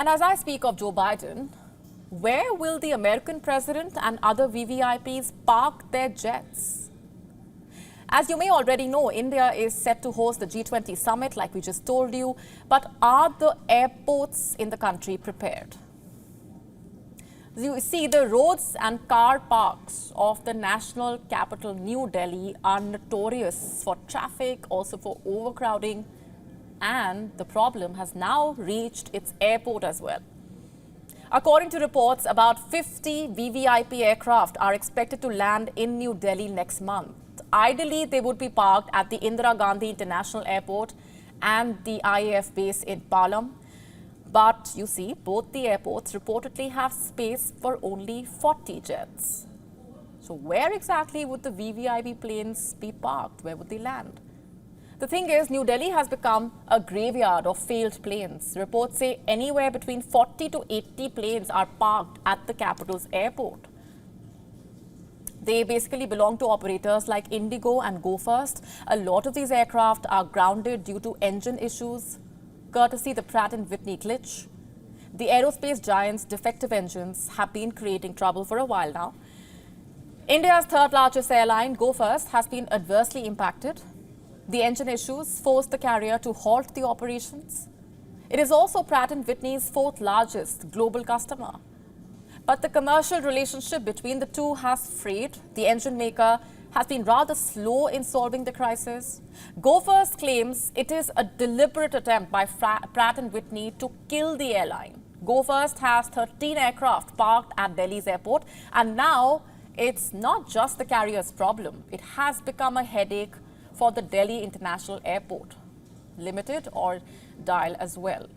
And as I speak of Joe Biden, where will the American president and other VVIPs park their jets? As you may already know, India is set to host the G20 Summit, like we just told you. But are the airports in the country prepared? You see, the roads and car parks of the national capital, New Delhi, are notorious for traffic, also for overcrowding. And the problem has now reached its airport as well. According to reports, about 50 VVIP aircraft are expected to land in New Delhi next month. Ideally, they would be parked at the Indira Gandhi International Airport and the IAF base in Palam. But you see, both the airports reportedly have space for only 40 jets. So where exactly would the VVIP planes be parked? Where would they land? The thing is, New Delhi has become a graveyard of failed planes. Reports say anywhere between 40 to 80 planes are parked at the capital's airport. They basically belong to operators like Indigo and Go First. A lot of these aircraft are grounded due to engine issues, courtesy the Pratt & Whitney glitch. The aerospace giant's defective engines have been creating trouble for a while now. India's third largest airline, Go First, has been adversely impacted. The engine issues forced the carrier to halt the operations. It is also Pratt & Whitney's fourth largest global customer. But the commercial relationship between the two has frayed. The engine maker has been rather slow in solving the crisis. Go First claims it is a deliberate attempt by Pratt & Whitney to kill the airline. Go First has 13 aircraft parked at Delhi's airport, and now it's not just the carrier's problem. It has become a headache for the Delhi International Airport Limited, or DIAL, as well.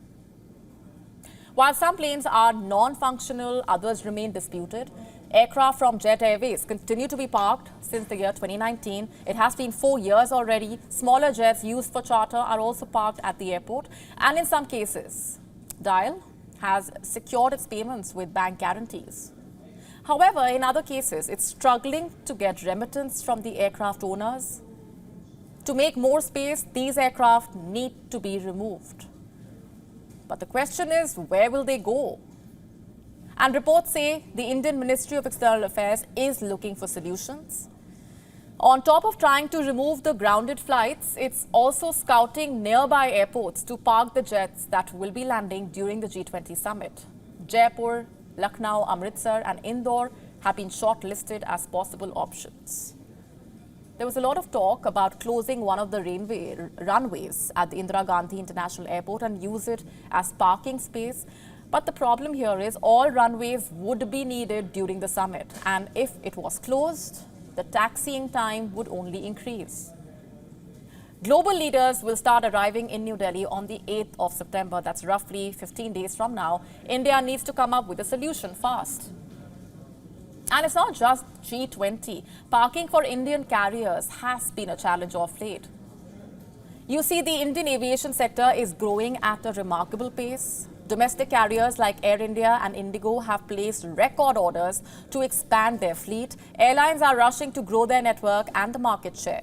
While some planes are non-functional, others remain disputed. Aircraft from Jet Airways continue to be parked since the year 2019. It has been 4 years already. Smaller jets used for charter are also parked at the airport. And in some cases, DIAL has secured its payments with bank guarantees. However, in other cases, it's struggling to get remittance from the aircraft owners. To make more space, these aircraft need to be removed. But the question is, where will they go? And reports say the Indian Ministry of External Affairs is looking for solutions. On top of trying to remove the grounded flights, it's also scouting nearby airports to park the jets that will be landing during the G20 Summit. Jaipur, Lucknow, Amritsar and Indore have been shortlisted as possible options. There was a lot of talk about closing one of the runways at the Indira Gandhi International Airport and use it as parking space. But the problem here is all runways would be needed during the summit. And if it was closed, the taxiing time would only increase. Global leaders will start arriving in New Delhi on the 8th of September. That's roughly 15 days from now. India needs to come up with a solution fast. And it's not just G20. Parking for Indian carriers has been a challenge of late. You see, the Indian aviation sector is growing at a remarkable pace. Domestic carriers like Air India and Indigo have placed record orders to expand their fleet. Airlines are rushing to grow their network and the market share.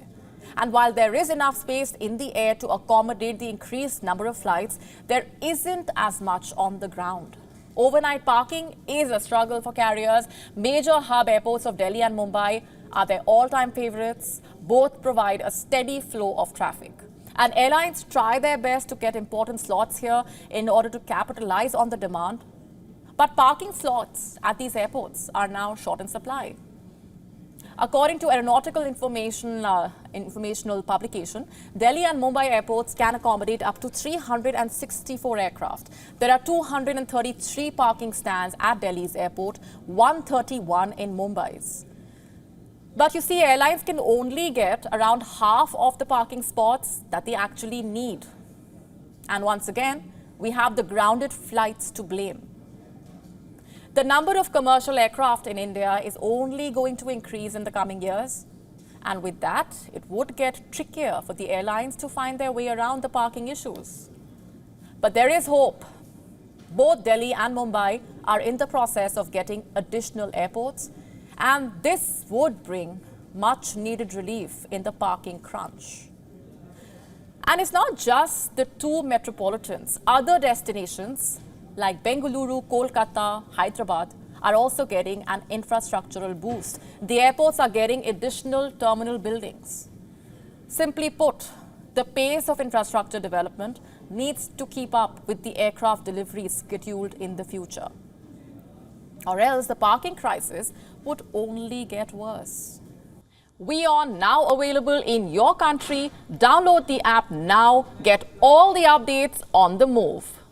And while there is enough space in the air to accommodate the increased number of flights, there isn't as much on the ground. Overnight parking is a struggle for carriers. Major hub airports of Delhi and Mumbai are their all-time favorites. Both provide a steady flow of traffic. And airlines try their best to get important slots here in order to capitalize on the demand. But parking slots at these airports are now short in supply. According to aeronautical informational publication, Delhi and Mumbai airports can accommodate up to 364 aircraft. There are 233 parking stands at Delhi's airport, 131 in Mumbai's. But you see, airlines can only get around half of the parking spots that they actually need. And once again, we have the grounded flights to blame. The number of commercial aircraft in India is only going to increase in the coming years. And with that, it would get trickier for the airlines to find their way around the parking issues. But there is hope. Both Delhi and Mumbai are in the process of getting additional airports. And this would bring much needed relief in the parking crunch. And it's not just the two metropolitans. Other destinations like Bengaluru, Kolkata, Hyderabad, are also getting an infrastructural boost. The airports are getting additional terminal buildings. Simply put, the pace of infrastructure development needs to keep up with the aircraft deliveries scheduled in the future. Or else the parking crisis would only get worse. WION now available in your country. Download the app now. Get all the updates on the move.